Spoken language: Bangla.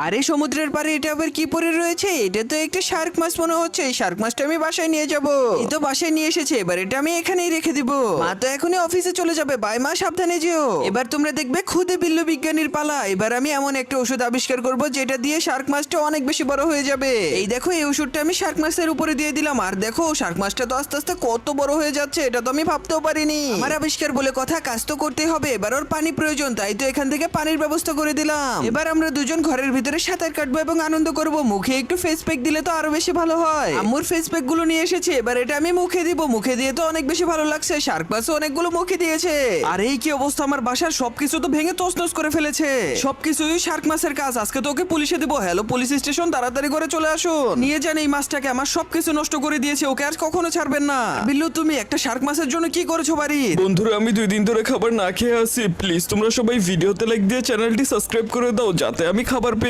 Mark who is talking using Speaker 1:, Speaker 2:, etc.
Speaker 1: আরে সমুদ্রের পাড়ে এটা আবার কি পরে রয়েছে? এটা তো একটা শার্ক মাছ মনে হচ্ছে। এই শার্ক মাছটা আমি বাসায় নিয়ে যাব। এই তো বাসায় নিয়ে এসেছে, এবার এটা আমি এখানেই রেখে দিব। মা তো এখনই অফিসে চলে যাবে, বাই মা, সাবধানে যেও। এবার তোমরা দেখবে খুদে বিল্লু বিজ্ঞানীর পালা। এবার আমি এমন একটা ওষুধ আবিষ্কার করব যেটা দিয়ে শার্ক মাছটা অনেক বেশি বড় হয়ে যাবে। এই দেখো, এই ওষুধটা আমি শার্ক মাছের উপরে দিয়ে দিলাম, আর দেখো শার্ক মাছটা তো আস্তে আস্তে কত বড় হয়ে যাচ্ছে। এটা তো আমি ভাবতেও পারিনি। আমার আবিষ্কার বলে কথা, কাজ তো করতেই হবে। এবার ওর পানি প্রয়োজন, তাই তো এখান থেকে পানির ব্যবস্থা করে দিলাম। এবার আমরা দুজন ঘরের ভিতরে সাঁতার কাটবো এবং আনন্দ করব। মুখে একটু ফেস প্যাক দিলে তো আরো বেশি ভালো হয়। আম্মুর ফেস প্যাক গুলো নিয়ে এসেছে, এবার এটা আমি মুখে দিব। মুখে দিয়ে তো অনেক বেশি ভালো লাগছে। শার্ক মাছও অনেকগুলো মুখে দিয়েছে। আর এই কি অবস্থা, আমার বাসার সবকিছু তো ভেঙে তছনছ করে ফেলেছে। সবকিছুই শার্ক মাছের কাজ। আজকে তো ওকে পুলিশে দিব। হ্যালো পুলিশ স্টেশন, তাড়াতাড়ি করে চলে আসুন। নিয়ে যান এই মাছটাকে, আমার সবকিছু নষ্ট করে দিয়েছে। ওকে আজ কখনো ছাড়বেন না। বিল্লু, তুমি একটা শার্ক মাছের জন্য কি করেছো বাড়ির?
Speaker 2: বন্ধুরা, আমি 2 দিন ধরে খাবার না খেয়ে আছি। প্লিজ তোমরা সবাই ভিডিওতে লাইক দিয়ে চ্যানেলটি সাবস্ক্রাইব করে দাও, যাতে আমি খাবার পেয়ে